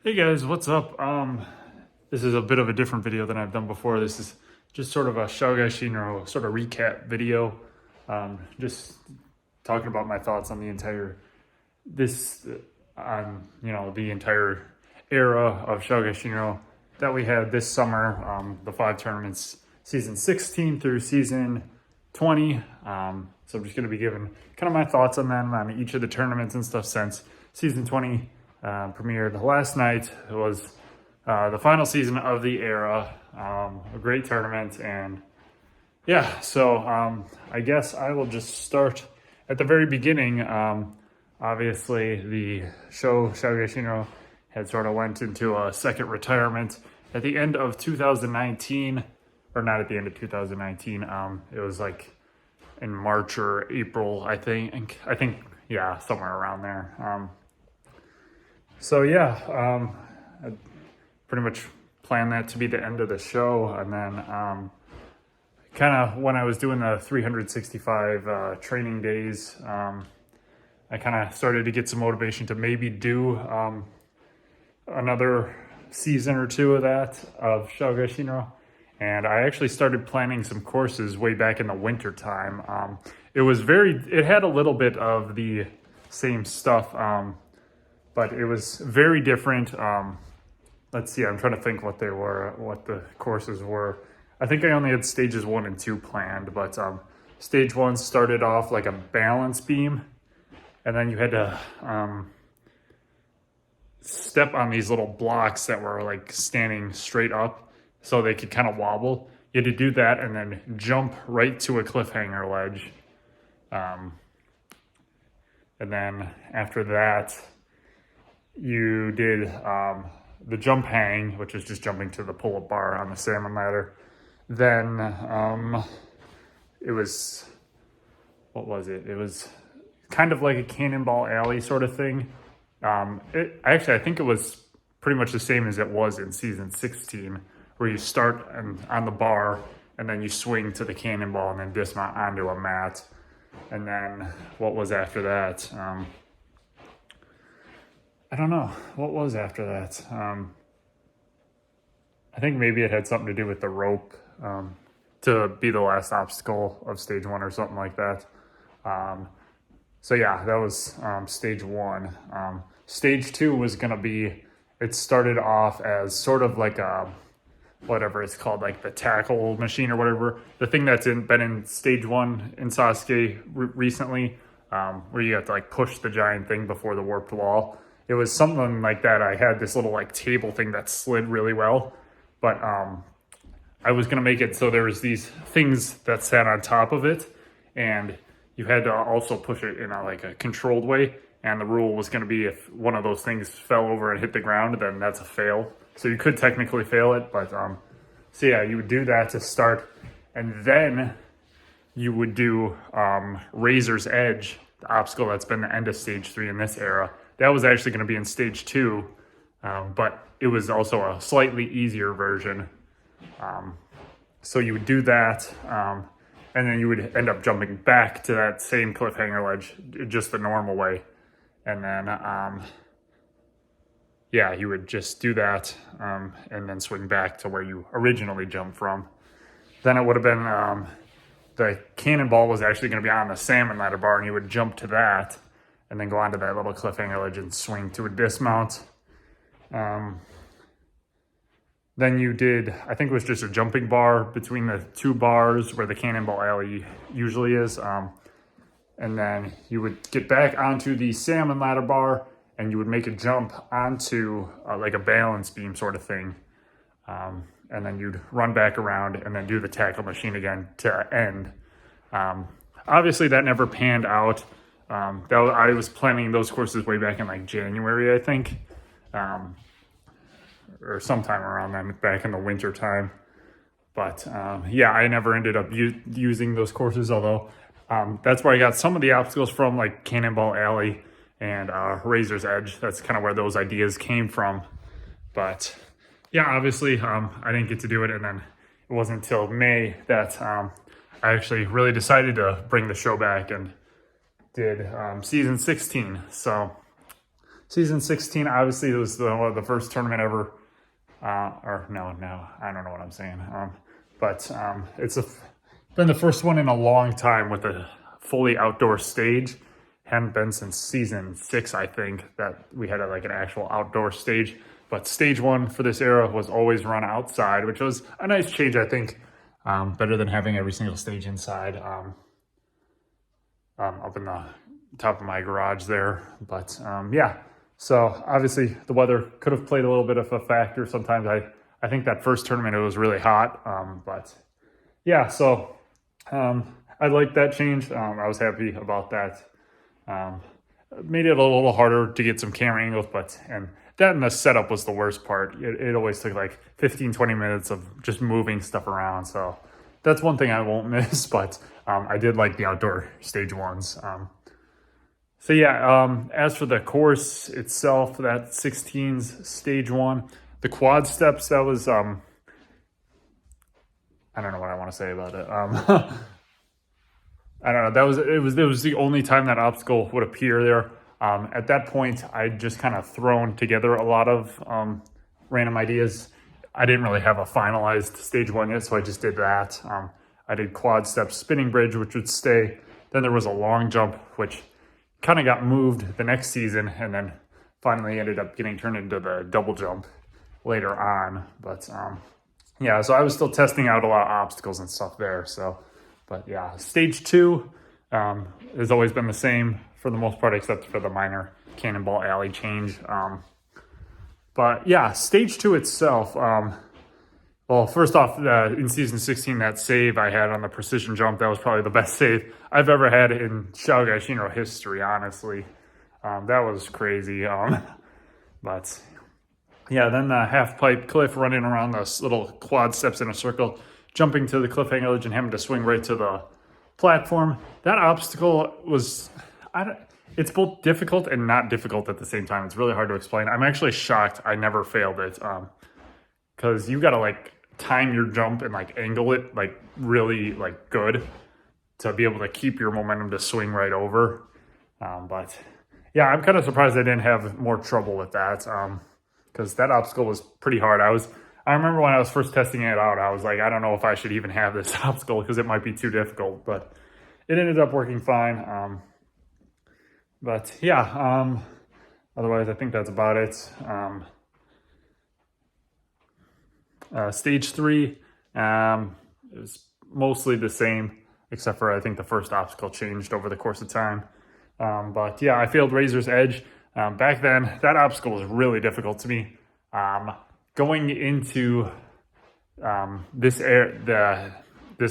Hey guys, what's up? This is a bit of a different video than I've done before. This is just sort of a Shougai Shinro sort of recap video. Just talking about my thoughts on the entire the entire era of Shougai Shinro that we had this summer. The 5 tournaments, season 16 through season 20. So I'm just going to be giving kind of my thoughts on them on each of the tournaments and stuff since season 20 premiered last night. It was the final season of the era, a great tournament, and yeah, so I guess I will just start at the very beginning. Obviously, the show Shougai Shinro had sort of went into a second retirement at the end of 2019, or not at the end of 2019. It was like in March or April, I think, yeah, somewhere around there. So yeah, I pretty much planned that to be the end of the show. And then kind of when I was doing the 365 training days, I kind of started to get some motivation to maybe do another season or two of that, of Shougai Shinro. And I actually started planning some courses way back in the winter time. It had a little bit of the same stuff, but it was very different. Let's see, I'm trying to think what the courses were. I think I only had stages 1 and 2 planned, but stage 1 started off like a balance beam, and then you had to step on these little blocks that were like standing straight up so they could kind of wobble. You had to do that and then jump right to a cliffhanger ledge. And then after that, you did the jump hang, which is just jumping to the pull-up bar on the salmon ladder. Then it was, what was it? It was kind of like a cannonball alley sort of thing. I think it was pretty much the same as it was in season 16, where you start on the bar and then you swing to the cannonball and then dismount onto a mat. And then what was after that? I don't know. What was after that? I think maybe it had something to do with the rope to be the last obstacle of stage 1 or something like that. So yeah, that was stage 1. Stage 2 was going to be, it started off as sort of like a, whatever it's called, like the tackle machine or whatever. The thing that's been in stage 1 in Sasuke recently, where you have to like push the giant thing before the warped wall. It was something like that. I had this little like table thing that slid really well, but I was gonna make it so there was these things that sat on top of it, and you had to also push it in a controlled way. And the rule was gonna be if one of those things fell over and hit the ground, then that's a fail. So you could technically fail it, but so yeah, you would do that to start, and then you would do Razor's Edge, the obstacle that's been the end of stage 3 in this era. That was actually going to be in stage 2, but it was also a slightly easier version. So you would do that, and then you would end up jumping back to that same cliffhanger ledge, just the normal way. And then, yeah, you would just do that, and then swing back to where you originally jumped from. Then it would have been, the cannonball was actually going to be on the salmon ladder bar, and you would jump to that, and then go onto that little cliffhanger ledge and swing to a dismount. Then you did, I think it was just a jumping bar between the 2 bars where the cannonball alley usually is. And then you would get back onto the salmon ladder bar, and you would make a jump onto like a balance beam sort of thing. And then you'd run back around and then do the tackle machine again to end. Obviously that never panned out. I was planning those courses way back in like January, I think, or sometime around then, back in the winter time. But yeah, I never ended up using those courses, although that's where I got some of the obstacles from, like Cannonball Alley and Razor's Edge. That's kind of where those ideas came from. But yeah, obviously I didn't get to do it, and then it wasn't until May that I actually really decided to bring the show back and did season 16. So season 16, obviously it was the first tournament ever, or no, I don't know what I'm saying. But it's been the first one in a long time with a fully outdoor stage. Hadn't been since season 6, I think, that we had like an actual outdoor stage. But stage 1 for this era was always run outside, which was a nice change, I think. Better than having every single stage inside. Up in the top of my garage there. But yeah, so obviously the weather could have played a little bit of a factor. Sometimes I think that first tournament it was really hot. But yeah, so I liked that change. I was happy about that. Made it a little harder to get some camera angles, and the setup was the worst part. It always took like 15-20 minutes of just moving stuff around. So that's one thing I won't miss, but I did like the outdoor stage ones. So yeah, as for the course itself, that 16's stage 1, the quad steps, that was, I don't know what I want to say about it. I don't know, it was the only time that obstacle would appear there. At that point, I'd just kind of thrown together a lot of random ideas. I didn't really have a finalized stage 1 yet, so I just did that. I did quad step spinning bridge, which would stay. Then there was a long jump, which kind of got moved the next season, and then finally ended up getting turned into the double jump later on. But yeah, so I was still testing out a lot of obstacles and stuff there. So, but yeah, stage 2 has always been the same for the most part, except for the minor cannonball alley change. But yeah, stage 2 itself, well, first off, in season 16, that save I had on the precision jump, that was probably the best save I've ever had in Shougai Shinro history, honestly. That was crazy. But yeah, then the half pipe cliff, running around those little quad steps in a circle, jumping to the cliffhanger ledge and having to swing right to the platform. That obstacle was, it's both difficult and not difficult at the same time. It's really hard to explain. I'm actually shocked I never failed it. Because you gotta like time your jump and like angle it like really like good to be able to keep your momentum to swing right over. But yeah, I'm kind of surprised I didn't have more trouble with that. Because that obstacle was pretty hard. I remember when I was first testing it out, I was like, I don't know if I should even have this obstacle because it might be too difficult, but it ended up working fine. But yeah, otherwise I think that's about it. Stage 3 is mostly the same, except for I think the first obstacle changed over the course of time. But yeah, I failed Razor's Edge. Back then, that obstacle was really difficult to me. Going into this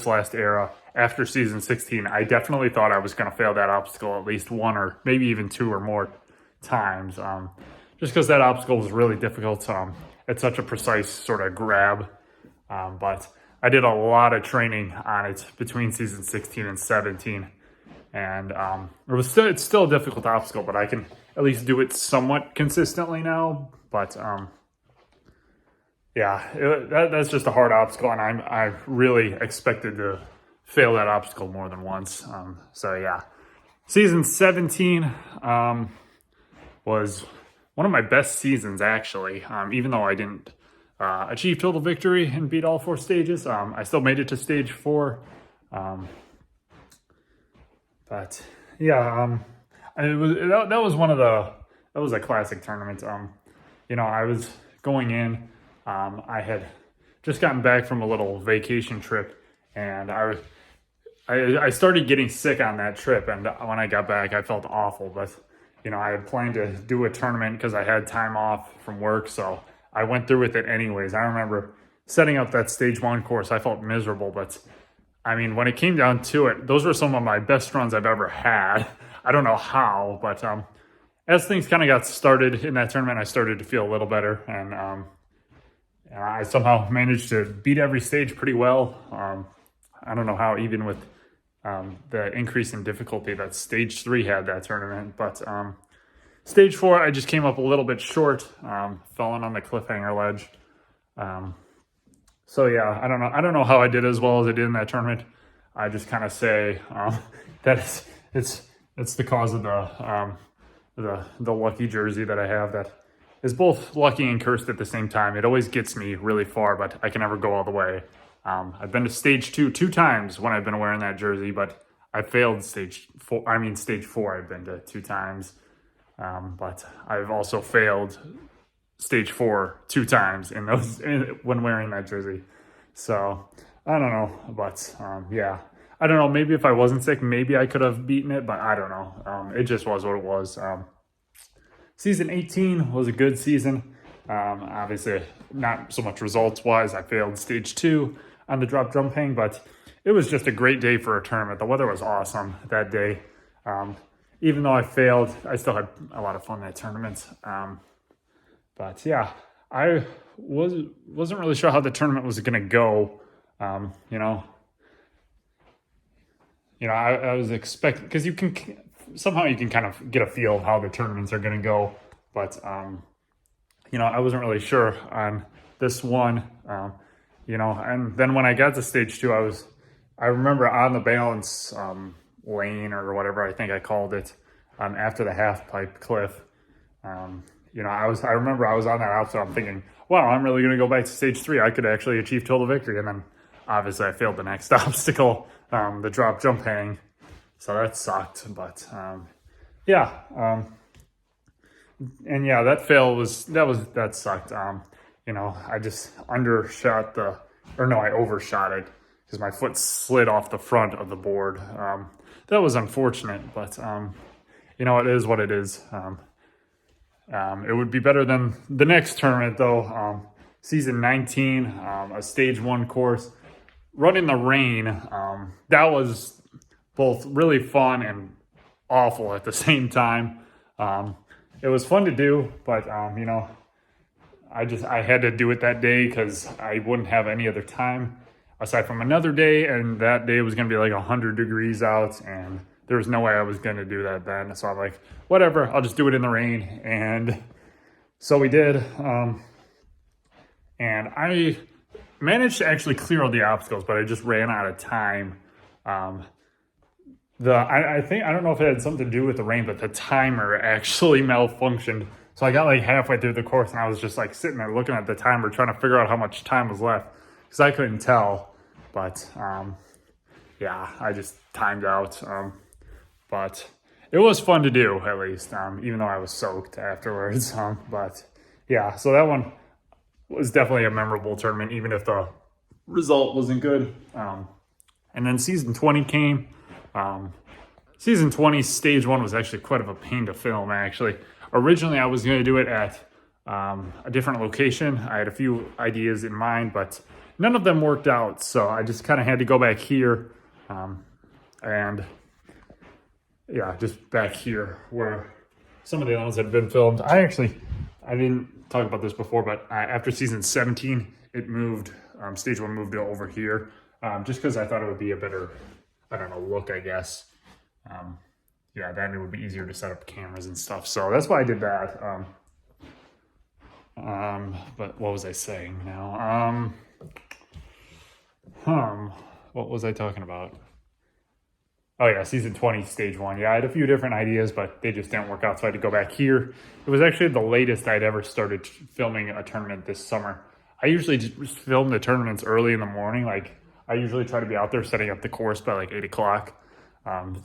last era, after season 16, I definitely thought I was going to fail that obstacle at least 1 or maybe even 2 or more times. Just because that obstacle was really difficult. It's such a precise sort of grab. But I did a lot of training on it between season 16 and 17. And it's still a difficult obstacle, but I can at least do it somewhat consistently now. But yeah, that's just a hard obstacle, and I really expected to fail that obstacle more than once. So yeah, season 17 was one of my best seasons, actually. Even though I didn't achieve total victory and beat all 4 stages, I still made it to stage 4. But yeah, that was a classic tournament. You know, I was going in. I had just gotten back from a little vacation trip, and I started getting sick on that trip. And when I got back, I felt awful. But you know, I had planned to do a tournament because I had time off from work, so I went through with it anyways. I remember setting up that stage 1 course. I felt miserable, but I mean, when it came down to it, those were some of my best runs I've ever had. I don't know how, but as things kind of got started in that tournament, I started to feel a little better, and I somehow managed to beat every stage pretty well. I don't know how, even with the increase in difficulty that stage 3 had that tournament, but stage 4, I just came up a little bit short, falling on the cliffhanger ledge. So yeah, I don't know how I did as well as I did in that tournament. I just kind of say that it's the cause of the lucky jersey that I have that is both lucky and cursed at the same time. It always gets me really far, but I can never go all the way. I've been to stage 2 times when I've been wearing that jersey, but I failed stage 4. I mean, stage 4 I've been to 2 times. But I've also failed stage 4 2 times when wearing that jersey. So I don't know, but yeah, I don't know. Maybe if I wasn't sick, maybe I could have beaten it, but I don't know. It just was what it was. Season 18 was a good season. Obviously, not so much results wise. I failed stage 2 on the drop jump hang, but it was just a great day for a tournament. The weather was awesome that day. Even though I failed, I still had a lot of fun in that tournament. But yeah, I wasn't really sure how the tournament was going to go. I was expecting, because you can kind of get a feel of how the tournaments are going to go. But, I wasn't really sure on this one, and then when I got to stage 2, I remember on the balance lane or whatever I think I called it, after the half pipe cliff. I remember I was on that outfit. I'm thinking, wow, I'm really going to go back to stage 3. I could actually achieve total victory. And then obviously I failed the next obstacle, the drop jump hang. So that sucked. But that sucked. I just I overshot it because my foot slid off the front of the board. That was unfortunate, but it is what it is. It would be better than the next tournament though. Season 19, a stage 1 course, run in the rain. That was both really fun and awful at the same time. It was fun to do, but I had to do it that day because I wouldn't have any other time aside from another day, and that day was going to be like 100 degrees out, and there was no way I was going to do that then. So I'm like, whatever, I'll just do it in the rain. And so we did. And I managed to actually clear all the obstacles, but I just ran out of time. I don't know if it had something to do with the rain, but the timer actually malfunctioned. So I got like halfway through the course and I was just like sitting there looking at the timer, trying to figure out how much time was left because I couldn't tell. But I just timed out. But it was fun to do, at least, even though I was soaked afterwards. But yeah, so that one was definitely a memorable tournament, even if the result wasn't good. And then season 20 came. Season 20, stage 1 was actually quite of a pain to film, actually. Originally, I was going to do it at a different location. I had a few ideas in mind, but none of them worked out. So I just kind of had to go back here. Just back here where some of the other ones had been filmed. I didn't talk about this before, but after season 17, it moved, stage 1 moved over here, just because I thought it would be a better, look, I guess. Then it would be easier to set up cameras and stuff. So that's why I did that. But what was I saying now? What was I talking about? Oh yeah, season 20, stage 1. Yeah, I had a few different ideas, but they just didn't work out, so I had to go back here. It was actually the latest I'd ever started filming a tournament this summer. I usually just film the tournaments early in the morning. Like, I usually try to be out there setting up the course by like 8 o'clock.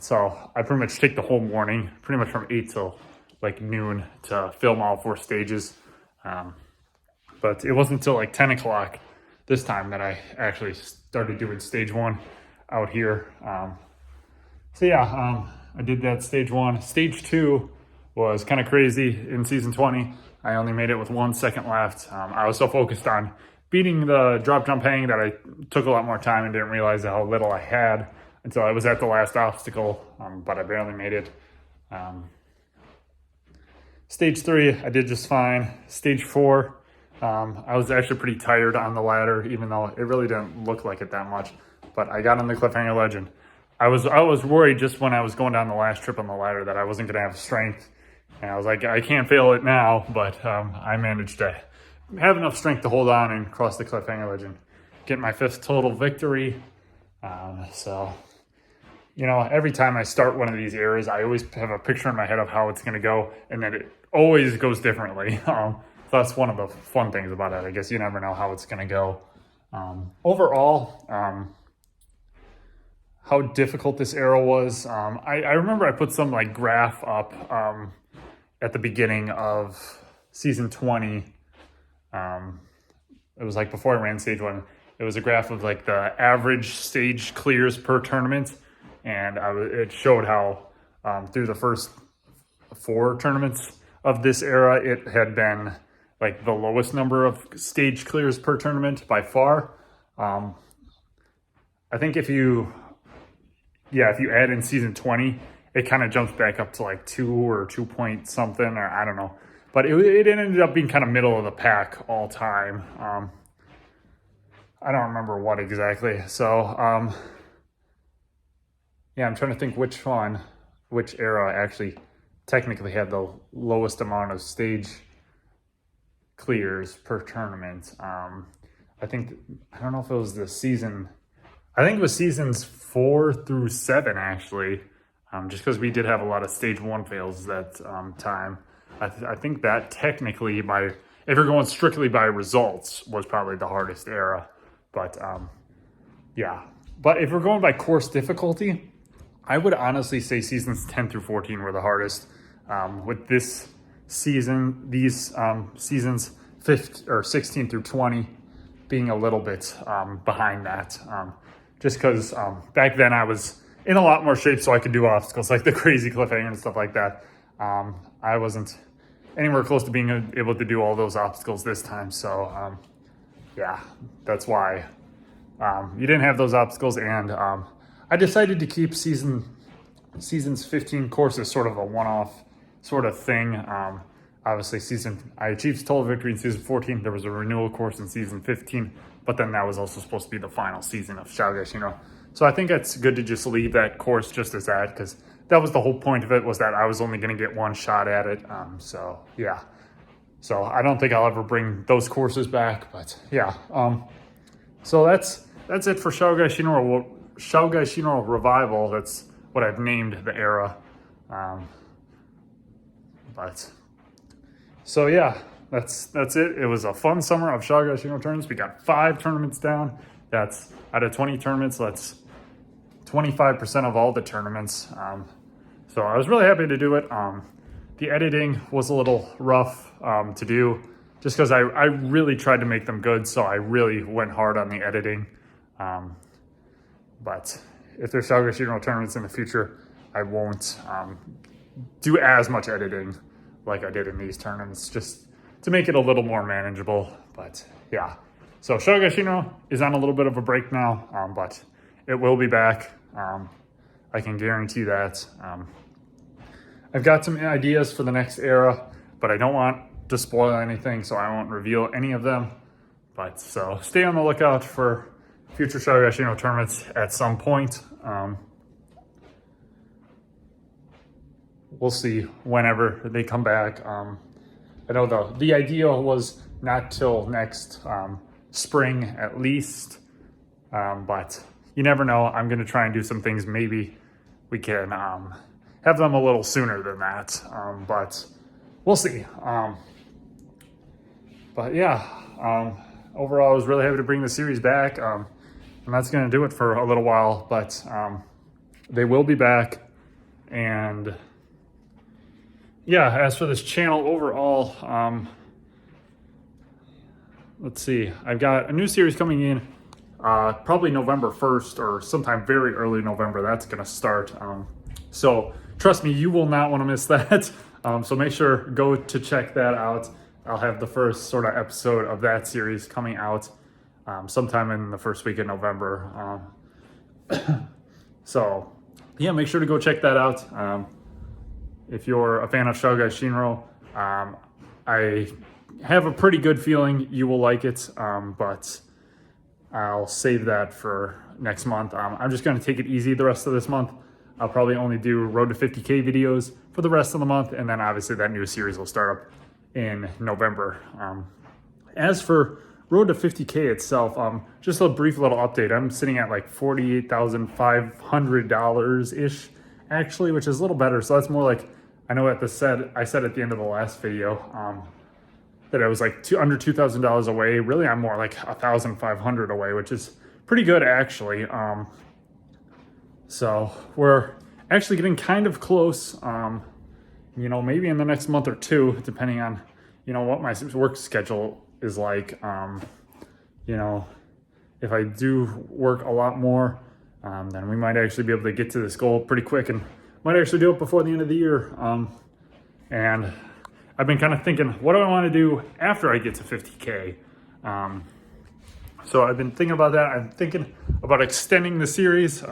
So I pretty much take the whole morning, pretty much from 8 till like noon to film all 4 stages. But it wasn't until like 10 o'clock this time that I actually started doing stage 1 out here. I did that stage 1. Stage 2 was kind of crazy in season 20. I only made it with 1 second left. I was so focused on beating the drop jump hang that I took a lot more time and didn't realize how little I had until I was at the last obstacle, but I barely made it. Stage 3, I did just fine. Stage 4, I was actually pretty tired on the ladder, even though it really didn't look like it that much. But I got on the cliffhanger ledge, and I was worried just when I was going down the last trip on the ladder that I wasn't going to have strength. And I was like, I can't fail it now, but I managed to have enough strength to hold on and cross the cliffhanger ledge and get my 5th total victory. So you know, every time I start one of these eras, I always have a picture in my head of how it's going to go, and then it always goes differently. So that's one of the fun things about it. I guess you never know how it's going to go. Overall, how difficult this era was. I remember I put some like graph up at the beginning of season 20. It was like before I ran stage 1. It was a graph of like the average stage clears per tournament, and it showed how through the first 4 tournaments of this era, it had been like the lowest number of stage clears per tournament by far. I think if you add in season 20, it kind of jumps back up to like 2 or 2 point something, or I don't know. But it ended up being kind of middle of the pack all time. I don't remember what exactly. So, yeah, I'm trying to think which era actually technically had the lowest amount of stage clears per tournament. I don't know if it was the season. I think it was seasons 4 through 7 actually, just because we did have a lot of stage 1 fails that time. I think that technically, if you're going strictly by results, was probably the hardest era. But yeah. But if we're going by course difficulty, I would honestly say seasons 10 through 14 were the hardest. With this season, these seasons 16 through 20 being a little bit behind that. Just because back then I was in a lot more shape so I could do obstacles like the crazy cliffhanger and stuff like that. I wasn't anywhere close to being able to do all those obstacles this time. So yeah, that's why you didn't have those obstacles. And I decided to keep seasons 15 courses sort of a one-off sort of thing. Obviously, I achieved total victory in season 14. There was a renewal course in season 15, but then that was also supposed to be the final season of Shougai Shinro. So I think it's good to just leave that course just as that, because that was the whole point of it, was that I was only going to get one shot at it. So yeah. So I don't think I'll ever bring those courses back, but yeah. So that's it for Shougai Shinro Revival. That's what I've named the era. But so yeah, that's it. It was a fun summer of Shougai Shinro tournaments. We got 5 tournaments down. That's out of 20 tournaments. That's 25% of all the tournaments. So I was really happy to do it. The editing was a little rough to do, just because I really tried to make them good. So I really went hard on the editing. But if there's Shougai Shinro tournaments in the future, I won't do as much editing like I did in these tournaments, just to make it a little more manageable. But yeah, so Shougai Shinro is on a little bit of a break now, but it will be back. I can guarantee that. I've got some ideas for the next era, but I don't want to spoil anything, so I won't reveal any of them. But so stay on the lookout for future Shougai Shinro tournaments at some point. We'll see whenever they come back. I know the idea was not till next spring at least, but you never know. I'm going to try and do some things. Maybe we can have them a little sooner than that, but we'll see. But yeah, overall, I was really happy to bring the series back, and that's going to do it for a little while, but they will be back. And yeah, as for this channel overall, let's see, I've got a new series coming in probably November 1st or sometime very early November. That's going to start. So trust me, you will not want to miss that. So make sure, go to check that out. I'll have the first sort of episode of that series coming out sometime in the first week of November. So yeah, make sure to go check that out. If you're a fan of Shougai Shinro, I have a pretty good feeling you will like it, but I'll save that for next month. I'm just going to take it easy the rest of this month. I'll probably only do Road to 50K videos for the rest of the month, and then obviously that new series will start up in November. As for road to 50K itself, just a brief little update. I'm sitting at like $48,500-ish actually, which is a little better. So that's more like, I know I said at the end of the last video that I was like under $2,000 away. Really, I'm more like 1,500 away, which is pretty good actually. So we're actually getting kind of close. You know, maybe in the next month or two, depending on, you know, what my work schedule is like. You know, if I do work a lot more, then we might actually be able to get to this goal pretty quick and might actually do it before the end of the year. And I've been kind of thinking, what do I want to do after I get to 50K? So I've been thinking about that. I'm thinking about extending the series.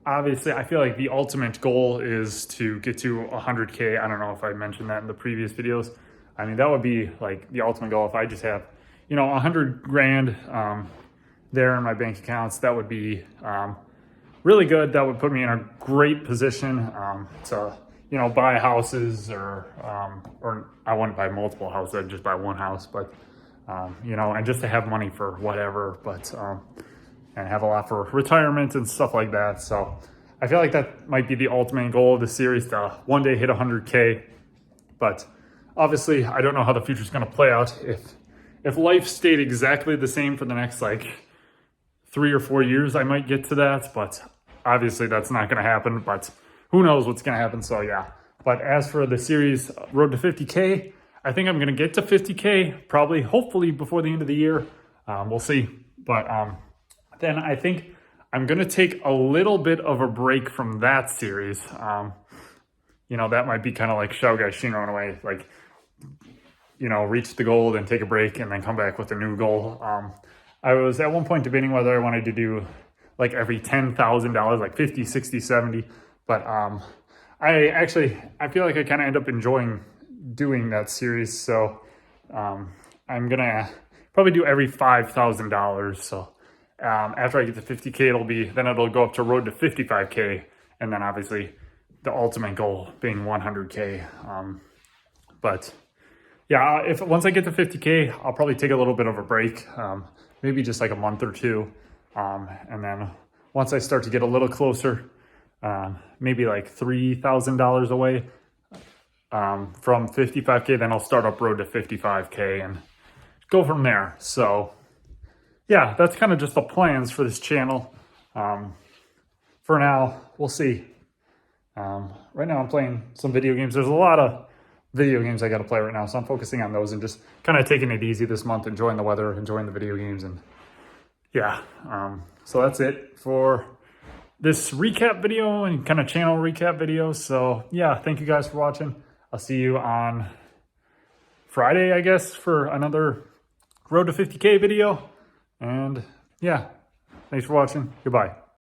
Obviously, I feel like the ultimate goal is to get to 100K. I don't know if I mentioned that in the previous videos. I mean, that would be like the ultimate goal. If I just have, you know, 100 grand there in my bank accounts, that would be really good. That would put me in a great position to, you know, buy houses or I wouldn't buy multiple houses. I'd just buy one house, but, you know, and just to have money for whatever, but, and have a lot for retirement and stuff like that. So I feel like that might be the ultimate goal of the series, to one day hit 100K. But obviously, I don't know how the future is going to play out. If life stayed exactly the same for the next like 3 or 4 years, I might get to that. But obviously, that's not going to happen. But who knows what's going to happen? So yeah. But as for the series Road to 50K, I think I'm going to get to 50K probably, hopefully before the end of the year. We'll see. But then I think I'm going to take a little bit of a break from that series. You know, that might be kind of like Shougai, Shinro in a way, like, you know, reach the goal, then take a break, and then come back with a new goal. I was at one point debating whether I wanted to do like every $10,000, like 50, 60, 70. But I feel like I kind of end up enjoying doing that series. So I'm going to probably do every $5,000. So after I get to 50K, it'll go up to road to 55K. And then obviously the ultimate goal being 100K. But yeah, once I get to 50K, I'll probably take a little bit of a break, maybe just like a month or two. And then once I start to get a little closer, maybe like $3,000 away from 55K, then I'll start up road to 55K and go from there. So yeah, that's kind of just the plans for this channel. For now, we'll see. Right now I'm playing some video games. There's a lot of video games I got to play right now, so I'm focusing on those and just kind of taking it easy this month, enjoying the weather, enjoying the video games, and yeah. So that's it for this recap video and kind of channel recap video. So yeah, thank you guys for watching. I'll see you on Friday, I guess, for another Road to 50K video. And yeah, thanks for watching. Goodbye.